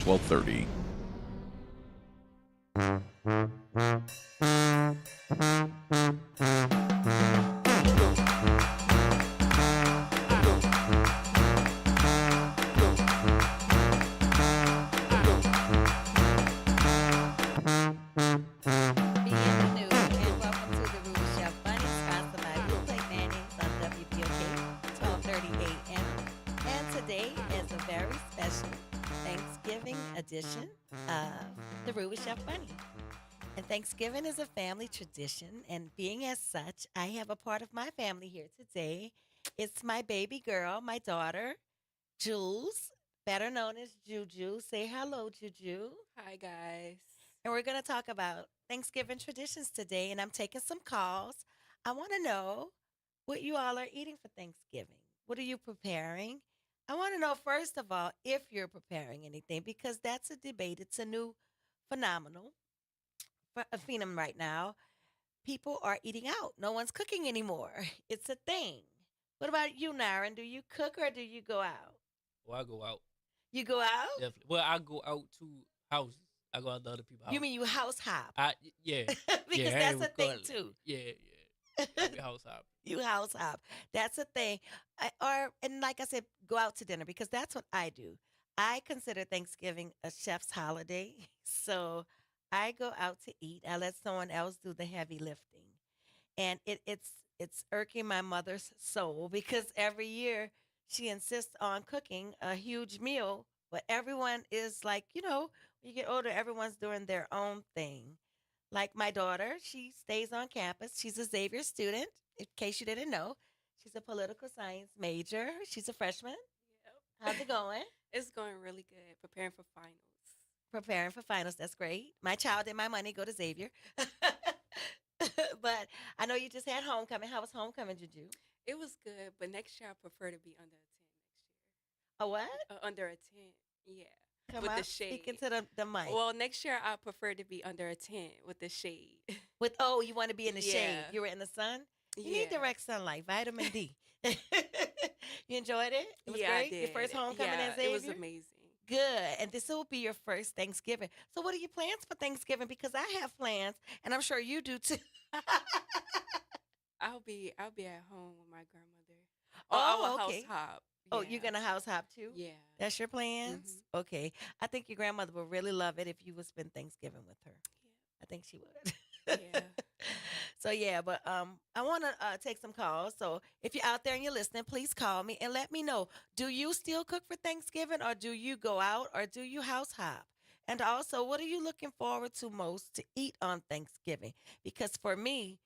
12:30. Bienvenue and welcome to the Roux Chef Bunny, sponsored by Blue Plate Mayonnaise on WBOK, 12:30 a.m. And today is a very special Thanksgiving edition of the Roux Chef Bunny. And Thanksgiving is a family tradition, and being as such, I have a part of my family here today. It's my baby girl, my daughter, Jules, better known as Juju. Say hello, Juju. Hi guys. And we're going to talk about Thanksgiving traditions today. And I'm taking some calls. I want to know what you all are eating for Thanksgiving. What are you preparing? I want to know, first of all, if you're preparing anything, because that's a debate. It's a new phenomenal, a phenom right now. People are eating out. No one's cooking anymore. It's a thing. What about you, Naren? Do you cook or do you go out? Well, I go out You go out? definitely. Well, I go out to houses. I go out to other people's You houses. mean you house hop? Yeah, Because yeah. I ain't that's a even thing call it. too. Yeah. We house hop. You house hop. That's a thing. And like I said, go out to dinner because that's what I do. I consider Thanksgiving a chef's holiday. So I go out to eat. I let someone else do the heavy lifting. And it's irking my mother's soul because every year she insists on cooking a huge meal, but everyone is like, when you get older, everyone's doing their own thing. Like my daughter, she stays on campus. She's a Xavier student, in case you didn't know. She's a political science major. She's a freshman. Yep. How's it going? It's going really good. Preparing for finals. Preparing for finals. That's great. My child and my money go to Xavier. But I know you just had homecoming. How was homecoming, Juju? It was good, but next year I prefer to be under a tent A what? next year. Under a tent. Yeah. Come With the up, speak shade. into the mic. Well, next year I prefer to be under a tent with the shade. With oh, you want to be in the shade. Yeah. You were in the sun. You need Yeah. direct sunlight, vitamin D. You enjoyed it? It was Yeah, I great. Your did. first homecoming Yeah, at it was Xavier. amazing. Good. And this will be your first Thanksgiving. So, what are your plans for Thanksgiving? Because I have plans, and I'm sure you do too. I'll be at home with my grandmother. Oh, I Oh, will house okay. hop. Oh, Yeah. you're gonna house hop too? Yeah. That's your plans? Mhm. Okay. I think your grandmother would really love it if you would spend Thanksgiving with her. I think she would. Yeah. So yeah, but I want to take some calls. So if you're out there and you're listening, please call me and let me know. Do you still cook for Thanksgiving, or do you go out, or do you house hop? And also, what are you looking forward to most to eat on Thanksgiving? Because for me,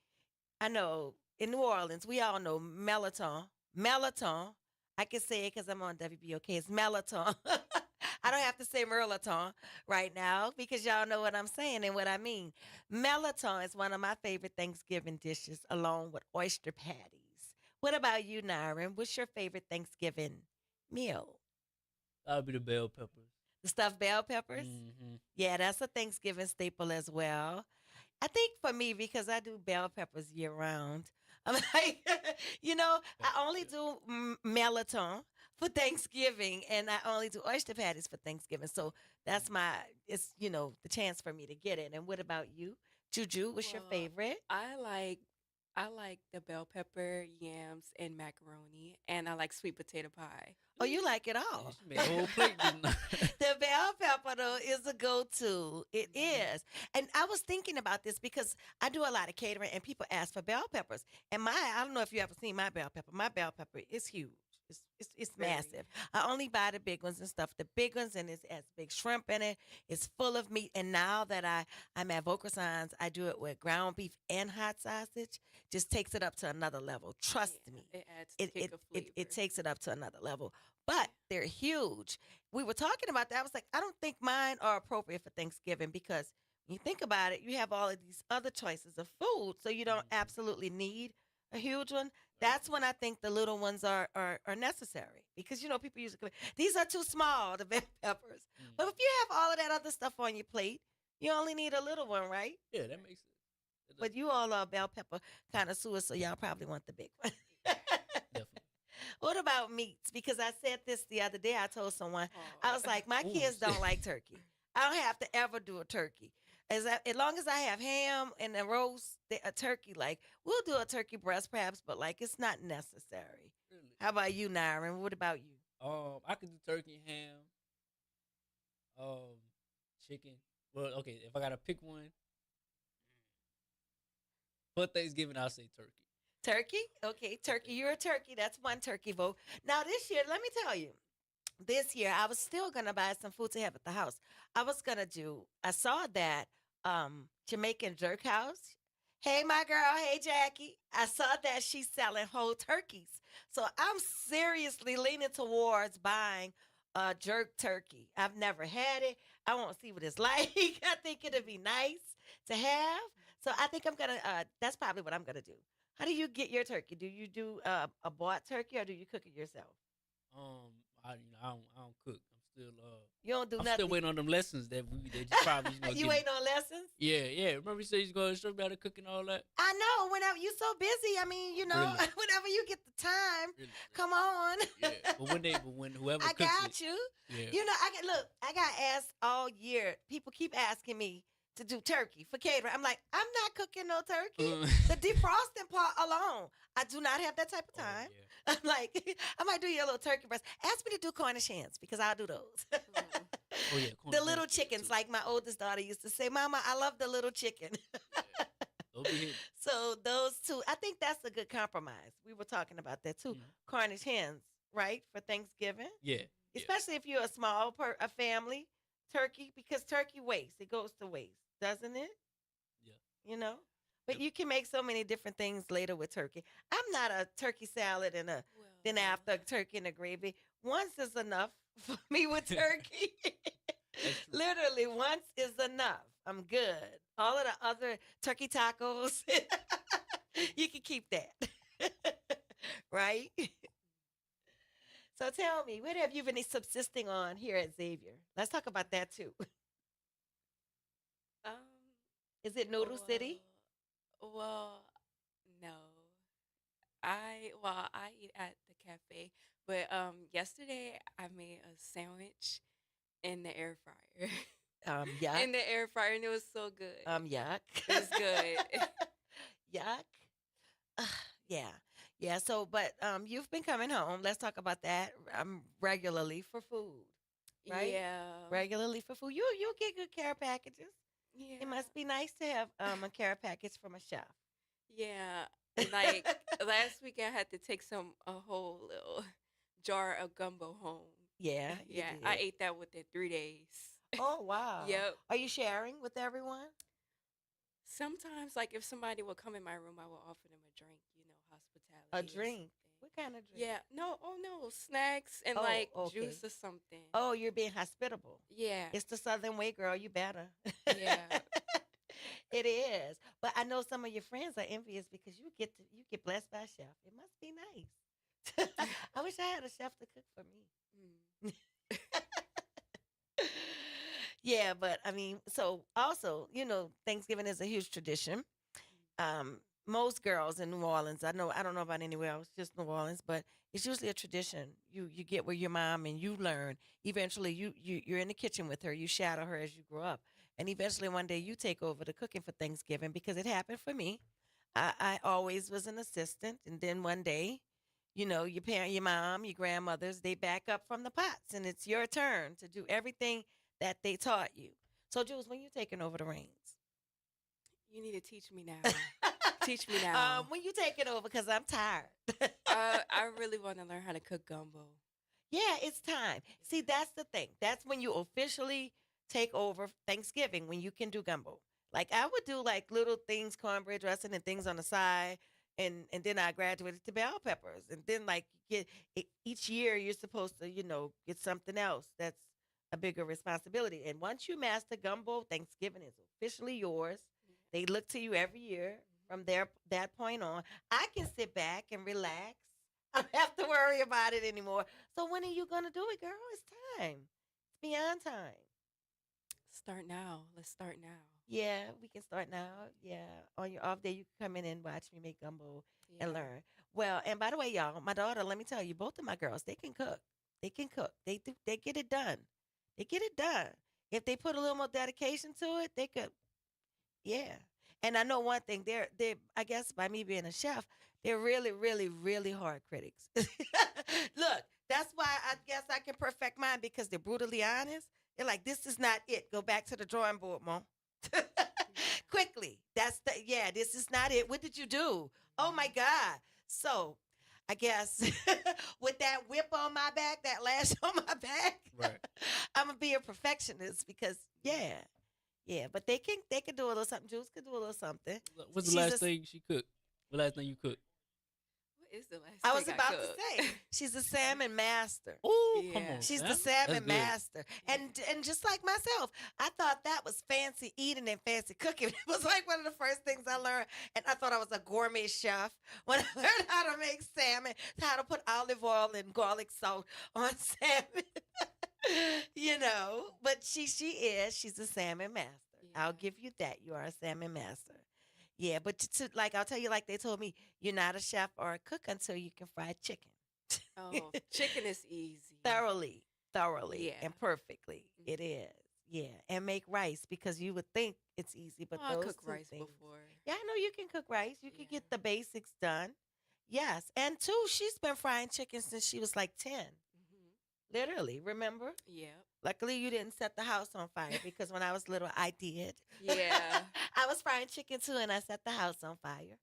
I know in New Orleans, we all know Melaton. Melaton. I can say it because I'm on WBOK. It's Melaton. I don't have to say Merlaton right now because y'all know what I'm saying and what I mean. Melaton is one of my favorite Thanksgiving dishes along with oyster patties. What about you, Naren? What's your favorite Thanksgiving meal? That'll be the bell peppers. The stuffed bell peppers? Mm-hmm. Yeah, that's a Thanksgiving staple as well. I think for me, because I do bell peppers year round, I'm like, I only do melatonin for Thanksgiving and I only do oyster patties for Thanksgiving. So that's the chance for me to get it. And what about you? Juju, what's your Well, favorite? I like the bell pepper, yams, and macaroni, and I like sweet potato pie. Oh, you like it Yeah, all. she made a whole plate, didn't I? The bell pepper though is a go-to. It Mhm. is. And I was thinking about this because I do a lot of catering and people ask for bell peppers. And I don't know if you ever seen my bell pepper. My bell pepper is huge. It's Very. massive. I only buy the big ones and stuff. The big ones and it has big shrimp in it. It's full of meat. And now that I'm at Vocarsons, I do it with ground beef and hot sausage. Just takes it up to another level. Trust me. Yeah, it adds the It kick it of it flavor. takes it up to another level. Yeah. But they're huge. We were talking about that. I was like, I don't think mine are appropriate for Thanksgiving because when you think about it, you have all of these other choices of food, so you don't Mm-hmm. absolutely need a huge one. Right. That's when I think the little ones are necessary because people usually these are too small, the bell peppers. But if Mm-hmm. you have all of that other stuff on your plate, you only need a little one, right? Yeah, that makes sense. It does. But you all are bell pepper connoisseurs, so y'all probably want the big one. Definitely. What about meats? Because I said this the other day. I told someone, I Oh. was like, my Oh, kids don't like turkey. I don't have to ever do a turkey. As long as I have ham and a roast, a turkey, like we'll do a turkey breast perhaps, but like it's not necessary. really? How about you, Nyron? What about you? I could do turkey, ham, um, chicken. Well, okay, if I gotta pick one for Thanksgiving, I'll say turkey. Turkey? Okay, For turkey. You're a Thanksgiving. turkey. That's one turkey vote. Now, this year, let me tell you, this year I was still gonna buy some food to have at the house. I saw that Jamaican jerk house. Hey my girl, hey Jackie. I saw that she's selling whole turkeys. So I'm seriously leaning towards buying a jerk turkey. I've never had it. I want to see what it's like. I think it'd be nice to have. So I think I'm gonna that's probably what I'm gonna do. How do you get your turkey? Do you do a bought turkey or do you cook it yourself? I don't cook. You don't do I'm still nothing. waiting on them lessons that you probably You give me. waiting on lessons? Yeah, yeah. Remember you said you going to show me how to cook and all that. I know. Whenever you're so busy, I mean, Really, whenever you get the time, really, come on. really. Yeah. But when whoever I cooks it, got you. yeah. I got asked all year. People keep asking me to do turkey for catering. I'm like, I'm not cooking no turkey. Uh, The defrosting part alone, I do not have that type of oh time. yeah. I'm like, I might do your little turkey breast. Ask me to do Cornish hens because I'll do those. Mm. Oh yeah. The Cornish little hens good chickens, too. like my oldest daughter used to say, Mama, I love the little chicken. Yeah. Don't be hitting. So those two, I think that's a good compromise. We were talking about that too. Mm. Cornish hens, right, for Thanksgiving, Yeah. Yeah. especially if you're a small a family. Turkey, because turkey waste, it goes to waste, doesn't it? Yeah. You know, but Yep. you can make so many different things later with turkey. I'm not a turkey salad and a then Well, after turkey and a gravy. Once is enough for me with turkey. That's true. Literally, once is enough. I'm good. All of the other turkey tacos, you can keep that. Right? So tell me, what have you been subsisting on here at Xavier? Let's talk about that too. um, Is it Noodle City? well, no. I eat at the cafe, but yesterday I made a sandwich in the air fryer. Yuck. In the air fryer, and it was so good. Yuck. It was good. Yuck. Ugh, yeah. Yeah. So, but you've been coming home. Let's talk about that regularly for food, right? Yeah. Regularly for food. You get good care packages. It Yeah. must be nice to have a care package from a chef. Yeah. Like last week I had to take a whole little jar of gumbo home. Yeah, you Yeah, I did. ate that within 3 days. Oh wow. Yep. Are you sharing with everyone? Sometimes, like if somebody will come in my room, I will offer them a drink, A hospitality or drink. something. What kind of drink? Yeah, no, oh no, snacks and Oh, like okay. juice or something. Oh, you're being hospitable. Yeah, It's the Southern way, girl. You better. yeah. It is. But I know some of your friends are envious because you get blessed by a chef. It must be nice. I wish I had a chef to cook for Mm. me. Yeah, but I mean, so also, Thanksgiving is a huge tradition. Most girls in New Orleans, I don't know about anywhere else, just New Orleans, but it's usually a tradition. You get with your mom and you learn. Eventually, you're in the kitchen with her. You shadow her as you grow up, and eventually one day you take over the cooking for Thanksgiving because it happened for me. I always was an assistant, and then one day, your parent, your mom, your grandmothers, they back up from the pots, and it's your turn to do everything that they taught you. So, Jules, when you taking over the reins? You need to teach me now. Teach me now. When you taking over, because I'm tired. I really want to learn how to cook gumbo. Yeah, it's time. See, that's the thing. That's when you officially take over Thanksgiving, when you can do gumbo. Like I would do like little things, cornbread dressing and things on the side, and then I graduated to bell peppers, and then like each year you're supposed to get something else that's a bigger responsibility. And once you master gumbo, Thanksgiving is officially yours. They look to you every year from that point on. I can sit back and relax. I don't have to worry about it anymore. So when are you gonna do it, girl? It's time. It's beyond time. Start now. Let's start now. Yeah, we can start now. Yeah, on your off day, you can come in and watch me make gumbo and Yeah. learn. Well, and by the way, y'all, my daughter, let me tell you, both of my girls, they can cook. They can cook. They do. They get it done. They get it done. If they put a little more dedication to it, they could. Yeah. And I know one thing. They're. I guess by me being a chef, they're really, really, really hard critics. Look, that's why I guess I can perfect mine because they're brutally honest. They're like, this is not it. Go back to the drawing board, mom. Yeah. Quickly. That's the yeah, this is not it. What did you do? Oh my God. So I guess with that whip on my back, that lash on my back, Right. I'm gonna be a perfectionist because yeah, yeah. But they can do a little something. Juice could do a little something. What's the She's a last thing she cooked? What last thing you cooked? What is the last I thing was I about to cooked? say she's a salmon master. Oh, come Yeah. on. She's the man. salmon That's good. master. And just like myself, I thought that was fancy eating and fancy cooking. It was like one of the first things I learned. And I thought I was a gourmet chef when I learned how to make salmon, how to put olive oil and garlic salt on salmon. But she's a salmon master. I'll Yeah. give you that. You are a salmon master. Yeah, but like I'll tell you, like they told me, you're not a chef or a cook until you can fry chicken. Oh, chicken is easy. thoroughly, thoroughly, Yeah. and perfectly. It Mhm. is. Yeah, and make rice because you would think it's easy, but Oh, I those cooked two rice things. before. Yeah, I know you can cook rice. You can Yeah. get the basics done. Yes, and two, she's been frying chicken since she was like 10. Hmm. Literally, remember? Yep. Luckily, you didn't set the house on fire because when I was little, I did. Yeah. I was frying chicken too, and I set the house on fire.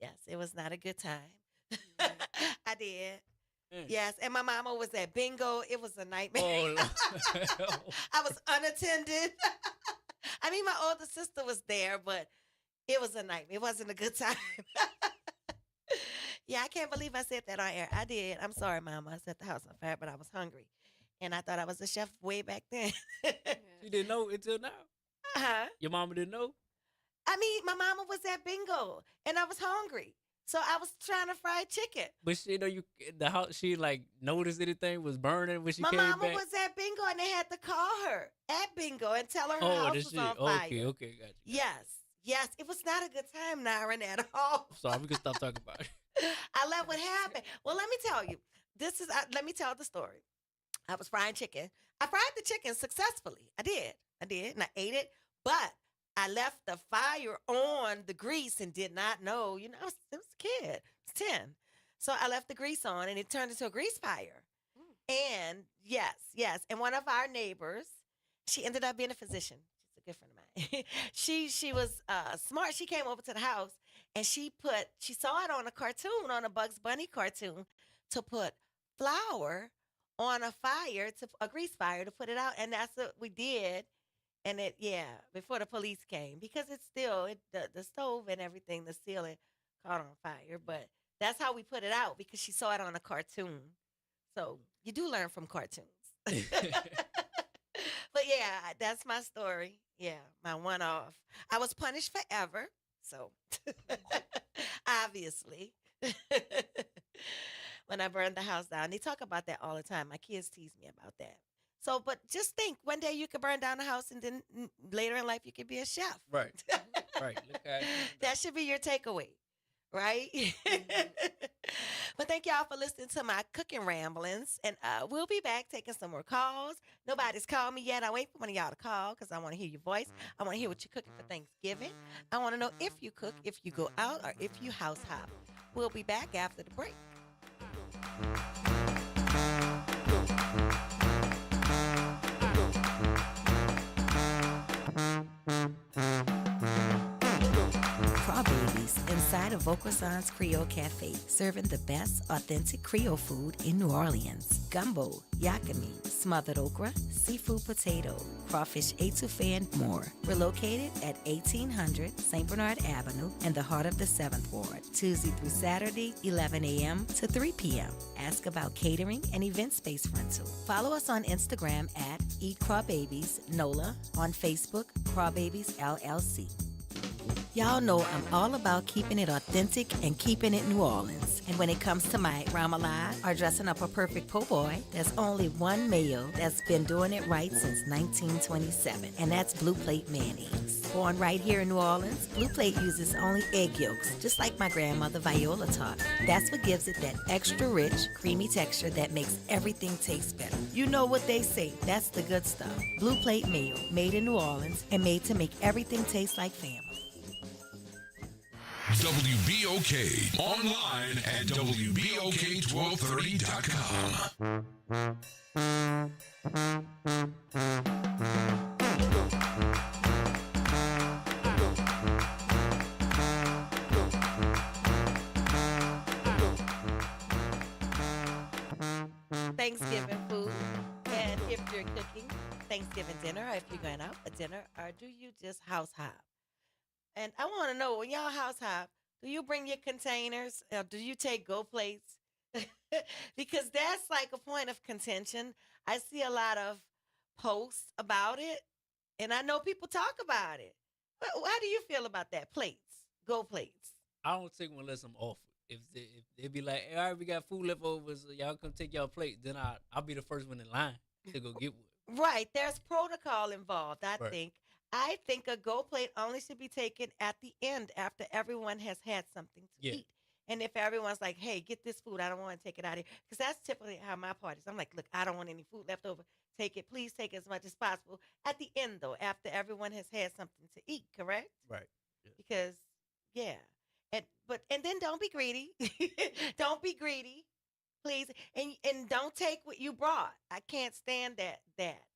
Yes, it was not a good time. Yeah. I did. Man. Yes, and my mama was at bingo. It was a nightmare. Oh, Lord. I was unattended. I mean, my older sister was there, but it was a nightmare. It wasn't a good time. Yeah, I can't believe I said that on air. I did. I'm sorry, Mama. I set the house on fire, but I was hungry. And I thought I was a chef way back then. She didn't know until now. uh-huh. Your mama didn't know. I mean, my mama was at bingo, and I was hungry. So I was trying to fry chicken. But she know you the house. She like noticed anything was burning when she My came mama back. was at bingo, and they had to call her at bingo and tell her her Oh, house this was shit. on fire. Okay, okay, got you. Yes, yes. It was not a good time, Naren, at all. I'm sorry, we can stop talking about it. I love what happened. Well, let me tell you. Let me tell the story. I was frying chicken. I fried the chicken successfully. I did. And I ate it. But I left the fire on the grease and did not know. I was a kid. I was 10. So I left the grease on and it turned into a grease fire. Mm. And yes. And one of our neighbors, she ended up being a physician. She's a good friend of mine. she was smart. She came over to the house and she saw it on a cartoon, on a Bugs Bunny cartoon, to put flour on a grease fire to put it out. And that's what we did. And before the police came, because it's still the stove and everything, the ceiling caught on fire. But that's how we put it out because she saw it on a cartoon. So you do learn from cartoons. But yeah, that's my story. Yeah, my one off. I was punished forever. So obviously, when I burned the house down, they talk about that all the time. My kids tease me about that. So, but just think, one day you could burn down the house, and then later in life you could be a chef. Right, right. Look at it. That should be your takeaway, right? But thank y'all for listening to my cooking ramblings, and we'll be back taking some more calls. Nobody's called me yet. I wait for one of y'all to call because I want to hear your voice. I want to hear what you're cooking for Thanksgiving. I want to know if you cook, if you go out, or if you house hop. We'll be back after the break. Crawbabies inside of Vaucressan's Creole Cafe, serving the best authentic Creole food in New Orleans. Gumbo, yakami, smothered okra, seafood potato, crawfish etouffee, and more. We're located at 1800 St. Bernard Avenue in the heart of the 7th Ward, Tuesday through Saturday, 11 a.m. to 3 p.m. Ask about catering and event space rental. Follow us on Instagram at Eat Crawbabies NOLA, on Facebook, Crawbabies LLC. Y'all know I'm all about keeping it authentic and keeping it New Orleans. And when it comes to my remoulade or dressing up a perfect po' boy, there's only one mayo that's been doing it right since 1927, and that's Blue Plate mayonnaise. Born right here in New Orleans, Blue Plate uses only egg yolks, just like my grandmother Viola taught me. That's what gives it that extra rich, creamy texture that makes everything taste better. You know what they say, that's the good stuff. Blue Plate mayo, made in New Orleans and made to make everything taste like family. WBOK. Online at WBOK1230.com. Thanksgiving food, and if you're cooking Thanksgiving dinner, or if you're going out for dinner, or do you just house hop? And I want to know, when y'all house hop, do you bring your containers or do you take go plates? Because that's like a point of contention. I see a lot of posts about it, and I know people talk about it. But how do you feel about that? Plates, go plates. I don't take one unless I'm offered. If they be like, hey, all right, we got food left over, so y'all come take y'all plate, then I'll be the first one in line to go get one. Right. There's protocol involved, I Right. think. I think a go plate only should be taken at the end after everyone has had something to Yeah. eat. And if everyone's like, hey, get this food, I don't want to take it out of here. Because that's typically how my parties. I'm like, look, I don't want any food left over. Take it. Please take as much as possible. At the end, though, after everyone has had something to eat, correct? Right. Yeah. Because, yeah. And then don't be greedy. Don't be greedy, please, and don't take what you brought. I can't stand that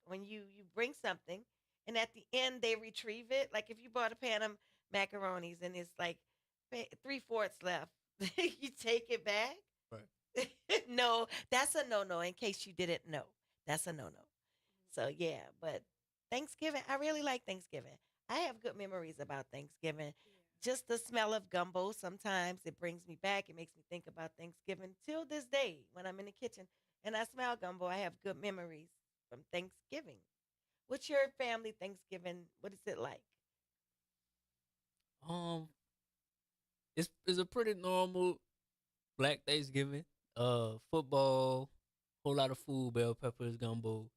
when you bring something and at the end they retrieve it. Like if you bought a pan of macaronis and it's like three-fourths left, you take it back. Right. No, that's a no no. In case you didn't know, that's a no no. So yeah, but Thanksgiving, I really like Thanksgiving. I have good memories about Thanksgiving. Just the smell of gumbo, sometimes it brings me back. It makes me think about Thanksgiving till this day when I'm in the kitchen and I smell gumbo. I have good memories from Thanksgiving. What's your family Thanksgiving? What is it like? Um, it's a pretty normal Black Thanksgiving. Football, whole lot of food, bell peppers, gumbo.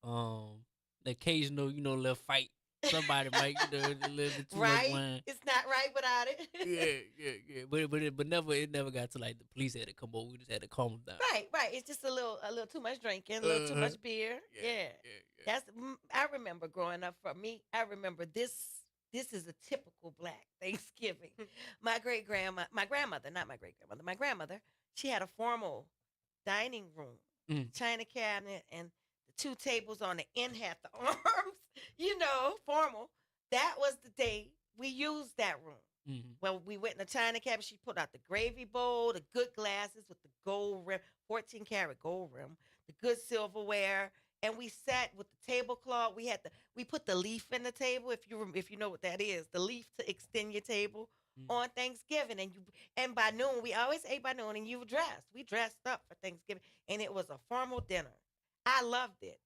The occasional, little fight. Somebody might, a little bit too much Right? wine. It's not right without it. Yeah. But never it never got to like the police had to come over. We just had to calm them down. Right. It's just a little too much drinking, a little too Uh-huh. much beer. Yeah. Yeah. I remember growing up. For me, I remember this. This is a typical Black Thanksgiving. My grandmother, not my great grandmother, my grandmother. She had a formal dining room, Mm. china cabinet, and the two tables on the end had the arms. Formal. That was the day we used that room. Mm-hmm. When we went in the china cabinet, she put out the gravy bowl, the good glasses with the gold rim, 14 karat gold rim, the good silverware, and we sat with the tablecloth. We put the leaf in the table, if you know what that is, the leaf to extend your table Mm. on Thanksgiving, and by noon we always ate by noon, and you were dressed. We dressed up for Thanksgiving, and it was a formal dinner. I loved it.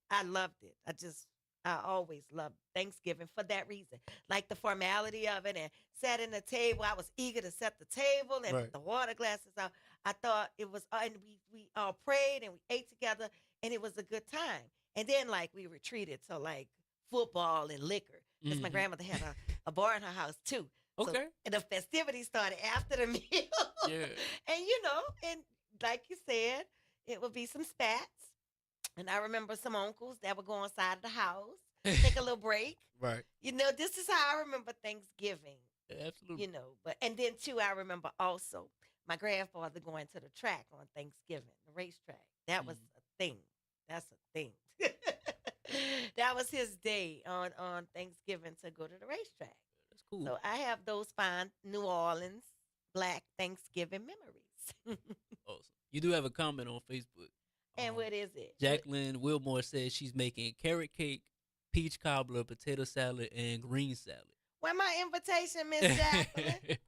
I always loved Thanksgiving for that reason. Like the formality of it and setting the table. I was eager to set the table and Right. put the water glasses out. I thought it was, and we all prayed and we ate together and it was a good time. And then like we retreated to like football and liquor because my Mhm. grandmother had a bar in her house too. So, Okay. and the festivities started after the meal. Yeah. And like you said, it would be some spats. And I remember some uncles that would go inside of the house, take a little break. Right. This is how I remember Thanksgiving, Absolutely. But and then too, I remember also my grandfather going to the track on Thanksgiving, the racetrack. That was Mhm. a thing. That's a thing. That was his day on Thanksgiving to go to the racetrack. That's cool. So I have those fine New Orleans Black Thanksgiving memories. Awesome. You do have a comment on Facebook. And what is it? Jacqueline Wilmore says she's making carrot cake, peach cobbler, potato salad, and green salad. Where my invitation, Miss Jacqueline?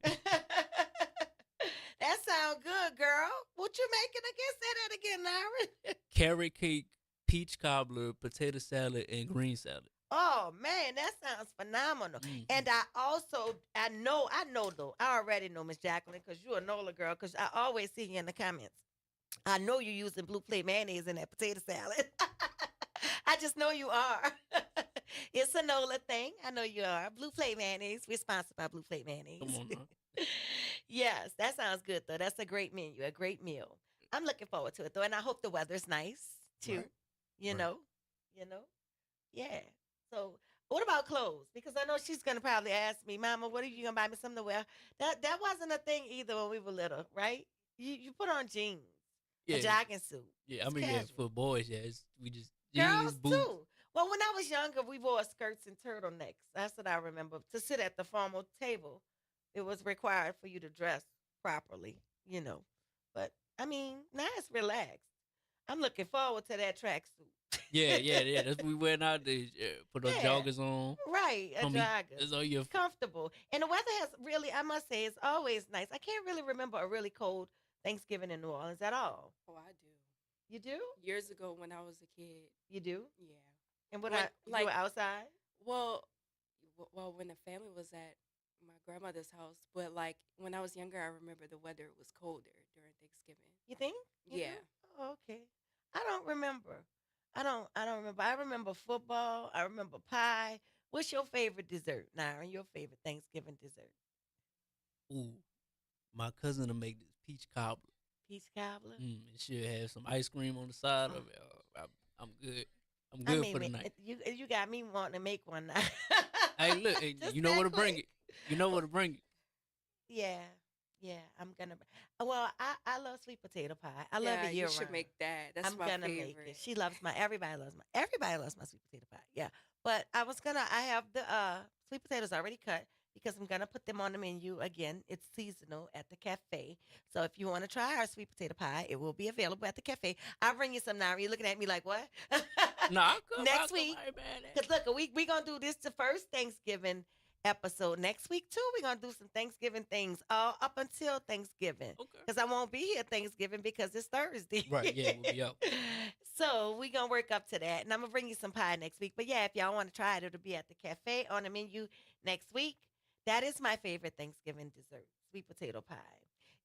That sounds good, girl. What you making again? Say that again, Lyra. Carrot cake, peach cobbler, potato salad, and green salad. Oh man, that sounds phenomenal. Hmm. And I know though. I already know Miss Jacqueline because you're a NOLA girl. Because I always see you in the comments. I know you're using blue plate mayonnaise in that potato salad. I just know you are. It's a NOLA thing. I know you are. Blue plate mayonnaise. We're sponsored by Blue Plate Come Mayonnaise. on now. Yes, that sounds good though. That's a great menu, a great meal. I'm looking forward to it though, and I hope the weather's nice too. Right. You Right. know, you know. Yeah. So, what about clothes? Because I know she's gonna probably ask me, Mama, what are you gonna buy me something to wear? That wasn't a thing either when we were little, right? You put on jeans, a Yeah. jogging suit. Yeah. I It's mean, yeah. casual. For boys, yeah, we just jeans, Girls boots. too. Well, when I was younger, we wore skirts and turtlenecks. That's what I remember. To sit at the formal table, it was required for you to dress properly, you know. But I mean, now it's relaxed. I'm looking forward to that tracksuit. Yeah. Yeah. Yeah. That's what we wear nowadays. Yeah. Put those Yeah, joggers on. right. A Homie, jogger. that's all your. It's comfortable. And the weather has really, I must say, it's always nice. I can't really remember a really cold Thanksgiving in New Orleans at all. Oh, I do. You do? Years ago when I was a kid, You do? yeah. And what When you were like outside? well, well when the family was at my grandmother's house, but like when I was younger, I remember the weather was colder during Thanksgiving. You think? You do? Yeah. Oh, okay. I don't remember. I don't remember. I remember football. I remember pie. What's your favorite dessert, Nara? Your favorite Thanksgiving dessert? Ooh, my cousin will make this peach cobbler. Peach cobbler? And she'll have some ice cream on the side Oh, of it. I'm good. I'm I good for mean, the night. you got me wanting to make one now. Hey, look, hey, Just you know that where to bring quick. it. You know where to bring it. Yeah, yeah. I'm gonna. Well, I love sweet potato pie. I love Yeah, it you year should round. make that. That's I'm my gonna make it. favorite. She loves my. Everybody loves my sweet potato pie. Yeah, but I have the sweet potatoes already cut because I'm gonna put them on the menu again. It's seasonal at the cafe. So if you want to try our sweet potato pie, it will be available at the cafe. I'll bring you some now. You're looking at me like what? No, I'll Next come. week. I ain't mad at Cause look, we gonna do this the first Thanksgiving episode next week too. We're gonna do some Thanksgiving things all up until Thanksgiving. Okay. Cause I won't be here Thanksgiving because it's Thursday. Right, yeah, we'll be out. So we gonna work up to that, and I'm gonna bring you some pie next week. But yeah, if y'all want to try it, it'll be at the cafe on the menu next week. That is my favorite Thanksgiving dessert: sweet potato pie,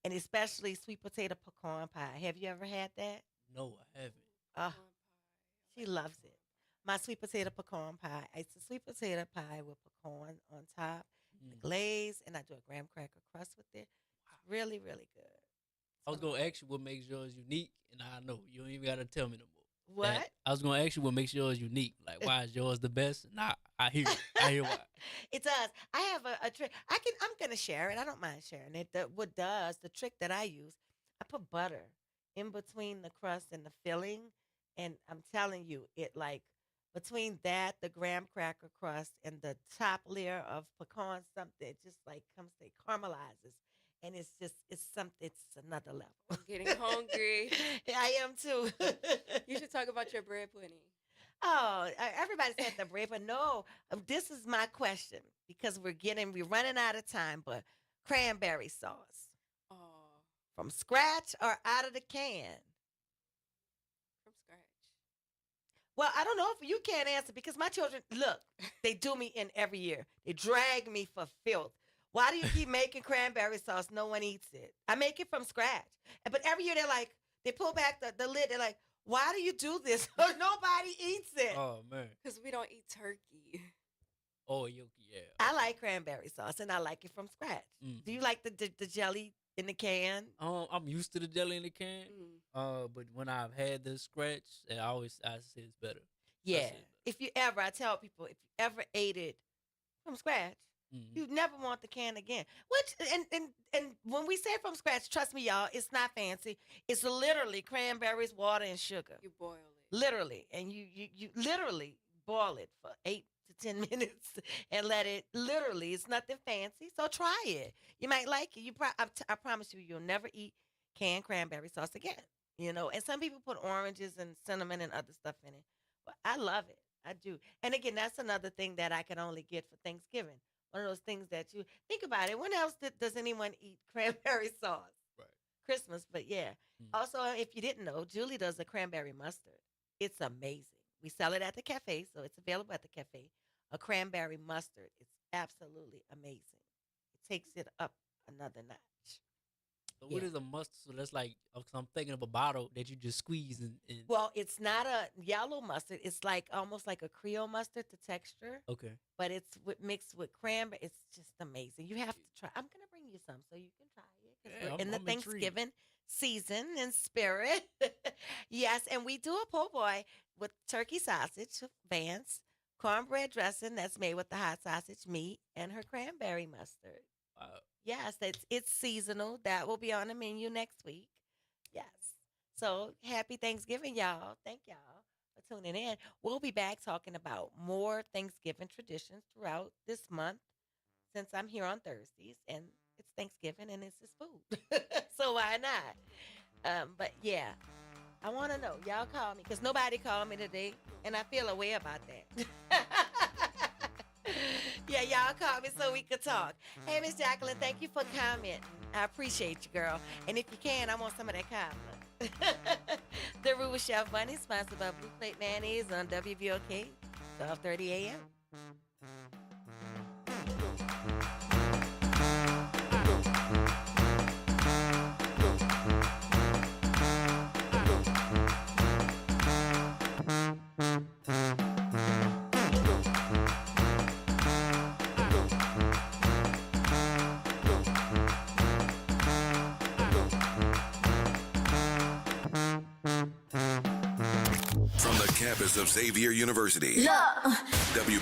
and especially sweet potato pecan pie. Have you ever had that? No, I haven't. Oh, Pecan pie. I she like loves pecan it. My sweet potato pecan pie. It's a sweet potato pie with pecan on top, the Mm. glaze, and I do a graham cracker crust with it. It's really, really good. It's I was one of gonna ask you what makes yours unique, and I know you don't even gotta tell me no more. That what? I was gonna ask you what makes yours unique. Like, why is yours the best? And I hear it. I hear why. It does. I have a trick. I'm gonna share it. I don't mind sharing it. What does the trick that I use? I put butter in between the crust and the filling, and I'm telling you, it like between that, the graham cracker crust, and the top layer of pecan, something it just like comes, it caramelizes, and it's something. It's another I'm level. getting hungry. I am too. You should talk about your bread pudding. Oh, everybody said the bread, but no, this is my question because we're running out of time. But cranberry sauce Oh, from scratch or out of the can? from scratch. Well, I don't know if you can't answer because my children, look, they do me in every year. They drag me for filth. Why do you keep making cranberry sauce? No one eats it. I make it from scratch. But every year they're like, they pull back the lid. They're like, why do you do this? Nobody eats it. Oh man. Because we don't eat turkey. Oh yoki, yeah. I like cranberry sauce and I like it from scratch. Mm. Do you like the jelly in the can? I'm used to the jelly in the can. Mm. But when I've had the scratch, I say it's better. I Yeah. say it's better. If you ever, I tell people, if you ever ate it from scratch, Mhm. you never want the can again. Which and when we say from scratch, trust me, y'all, it's not fancy. It's literally cranberries, water, and sugar. You boil it. Literally, and you literally boil it for 8 to 10 minutes and let it. Literally, it's nothing fancy. So try it. You might like it. I promise you, you'll never eat canned cranberry sauce again. You know, and some people put oranges and cinnamon and other stuff in it, but I love it. I do. And again, that's another thing that I can only get for Thanksgiving. One of those things that you think about it. When else does anyone eat cranberry sauce? Right. Christmas, but yeah. Mm. Also, if you didn't know, Julie does a cranberry mustard. It's amazing. We sell it at the cafe, so it's available at the cafe. A cranberry mustard. It's absolutely amazing. It takes it up another notch. So Yeah. what is a mustard? So that's like, cause I'm thinking of a bottle that you just squeeze and Well, it's not a yellow mustard. It's like almost like a Creole mustard, the texture, okay. but it's mixed with cranberry. It's just amazing. You have to try. I'm gonna bring you some so you can try it because Yeah, we're in the I'm intrigued. Thanksgiving season and spirit. Yes, and we do a po' boy with turkey sausage, Vance, cornbread dressing that's made with the hot sausage meat, and her cranberry mustard. Wow. Yes, it's seasonal. That will be on the menu next week. Yes. So happy Thanksgiving, y'all. Thank y'all for tuning in. We'll be back talking about more Thanksgiving traditions throughout this month since I'm here on Thursdays and it's Thanksgiving and it's just food. So why not? But yeah, I want to know. Y'all call me because nobody called me today and I feel a way about that. Yeah, y'all call me so we could talk. Hey, Miss Jacqueline, thank you for commenting. I appreciate you, girl. And if you can, I want some of that comment. The Roux with Chef Bunny, sponsored by Blue Plate Mayonnaise on WVOK, 12:30 a.m. From the campus of Xavier University. W